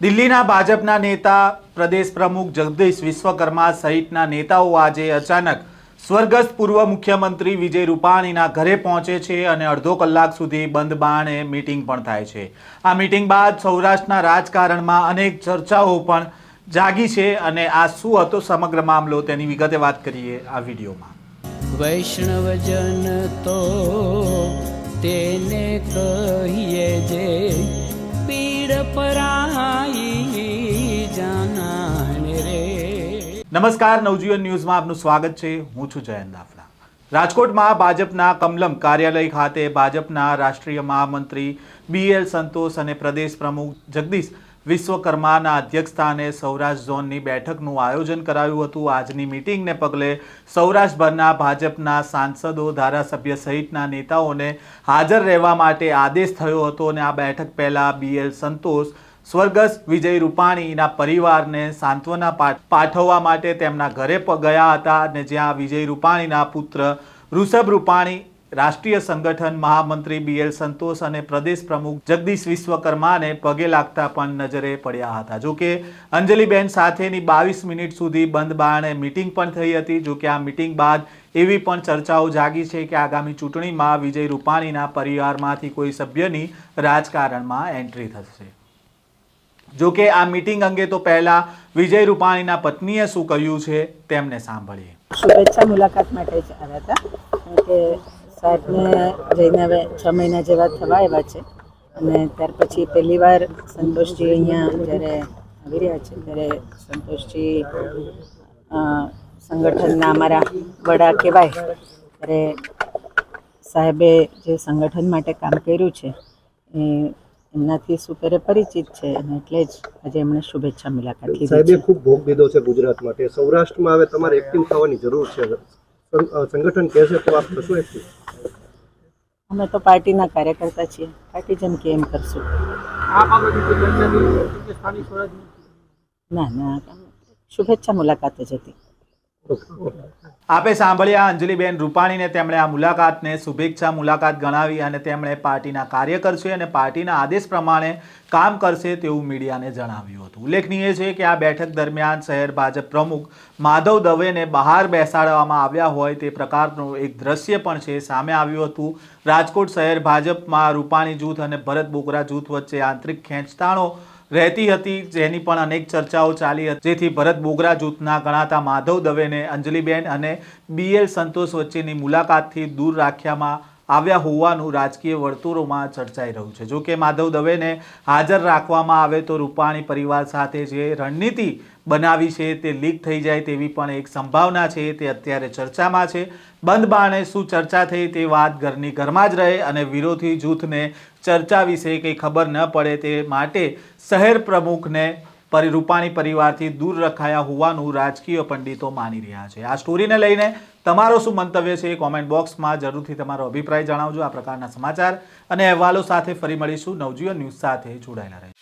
દિલ્હીના ભાજપના નેતા પ્રદેશ પ્રમુખ જગદીશ વિશ્વકર્મા સહિતના નેતાઓ આજે અચાનક સ્વર્ગસ્થ પૂર્વ મુખ્યમંત્રી વિજય રૂપાણીના ઘરે પહોંચે છે અને અડધો કલાક સુધી બંધ બારણે મીટિંગ પણ થાય છે। આ મીટિંગ બાદ સૌરાષ્ટ્રના રાજકારણમાં અનેક ચર્ચાઓ પણ જાગી છે અને આ શું હતો સમગ્ર મામલો તેની વિગતે વાત કરીએ આ વિડીયોમાં। વૈષ્ણવજન તો તેને કહીએ જે પીડ પરાઈ જાનાને રે। નમસ્કાર, નવજીવન ન્યૂઝમાં આપનું સ્વાગત છે। હું છું જયંત દાફલા। રાજકોટમાં ભાજપના કમલમ કાર્યાલય ખાતે ભાજપના રાષ્ટ્રીય મહામંત્રી BL સંતોષ અને પ્રદેશ પ્રમુખ જગદીશ વિશ્વકર્માના અધ્યક્ષસ્થાને સૌરાષ્ટ્ર ઝોનની બેઠકનું આયોજન કરાયું હતું। આજની મીટિંગને પગલે સૌરાષ્ટ્રભરના ભાજપના સાંસદો, ધારાસભ્ય સહિતના નેતાઓને હાજર રહેવા માટે આદેશ થયો હતો અને આ બેઠક પહેલા BL સંતોષ સ્વર્ગસ્થ વિજય રૂપાણીના પરિવારને સાંત્વના પાઠવવા માટે તેમના ઘરે ગયા હતા અને જ્યાં વિજય રૂપાણીના પુત્ર ઋષભ રૂપાણી, રાષ્ટ્રીય સંગઠન મહામંત્રી BL સંતોષ અને પ્રદેશ પ્રમુખ જગદીશ વિશ્વકર્માને પગે લાગતા પણ નજરે પડ્યા હતા। જોકે અંજલિબેન સાથેની 22 મિનિટ સુધી બંધ બારણે મીટિંગ પણ થઈ હતી। જોકે આ મીટિંગ બાદ એવી પણ ચર્ચાઓ જાગી છે કે આગામી ચૂંટણીમાં વિજય રૂપાણીના પરિવારમાંથી કોઈ સભ્યની રાજકારણમાં એન્ટ્રી થશે। જોકે આ મીટિંગ અંગે તો પહેલા વિજય રૂપાણીના પત્નીએ શું કહ્યું છે તેમને સાંભળીએ। શુભેચ્છા મુલાકાત માટે જ આવ્યા હતા કે સાહેબને જઈને હવે 6 મહિના જેવા થવા આવ્યા છે અને ત્યાર પછી પહેલી વાર સંતોષજી અહીંયા જ્યારે આવી રહ્યા છે ત્યારે સંતોષજી સંગઠનના અમારા વડા કહેવાય ત્યારે સાહેબે જે સંગઠન માટે કામ કર્યું છે એ એમનાથી સુપેરે પરિચિત છે અને એટલે જ આજે એમણે શુભેચ્છા મુલાકાત લીધી છે। સાહેબે ખૂબ ભોગ દીધો છે ગુજરાત માટે। સૌરાષ્ટ્રમાં હવે તમારે એક્ટિવ થવાની જરૂર છે। સંગઠન કહે છે તો આપ કશું એક્ટિવ? અમે તો પાર્ટીના કાર્યકર્તા છીએ, પાર્ટી જેમ કે એમ કરશું। ના, શુભેચ્છા મુલાકાત જ હતી। આપે સાંભળ્યા અંજલિબેન રૂપાણીને। તેમણે આ મુલાકાતને શુભેચ્છા મુલાકાત ગણાવી અને તેમણે પાર્ટીના કાર્યકર છે અને પાર્ટીના આદેશ પ્રમાણે કામ કરશે તેવું મીડિયાને જણાવ્યું હતું। ઉલ્લેખનીય છે કે આ બેઠક દરમિયાન શહેર ભાજપ પ્રમુખ માધવ દવેને બહાર બેસાડવામાં આવ્યા હોય તે પ્રકારનું એક દ્રશ્ય પણ છે સામે આવ્યું હતું। રાજકોટ શહેર ભાજપમાં રૂપાણી જૂથ અને ભરત બોગરા જૂથ વચ્ચે આંતરિક ખેંચતાણો રહેતી હતી જેની પણ અનેક ચર્ચાઓ ચાલી હતી, જેથી ભરત બોગરા જૂથના ગણાતા માધવ દવેને અંજલિબેન અને BL સંતોષ વચ્ચેની મુલાકાતથી દૂર રાખવામાં આવ્યા હોવાનું રાજકીય વર્તુળોમાં ચર્ચાઈ રહ્યું છે। જોકે માધવ દવેને હાજર રાખવામાં આવે તો રૂપાણી પરિવાર સાથે જે રણનીતિ બનાવી છે તે લીક થઈ જાય તેવી પણ એક સંભાવના છે, તે અત્યારે ચર્ચામાં છે। બંધ બારણે શું ચર્ચા થઈ તે વાત ઘરની ઘરમાં જ રહે અને વિરોધી જૂથને ચર્ચા વિશે કંઈ ખબર ન પડે તે માટે શહેર પ્રમુખને રૂપાણી પરિવારથી દૂર રખાયા હોવાનું રાજકીય પંડિતો માની રહ્યા છે। આ સ્ટોરીને લઈને તમારો શું મંતવ્ય છે કોમેન્ટ બોક્સમાં જરૂરથી તમારો અભિપ્રાય જણાવજો। આ પ્રકારના સમાચાર અને અહેવાલો સાથે ફરી મળીશું। નવજીવન ન્યૂઝ સાથે જોડાયેલા રહેજો।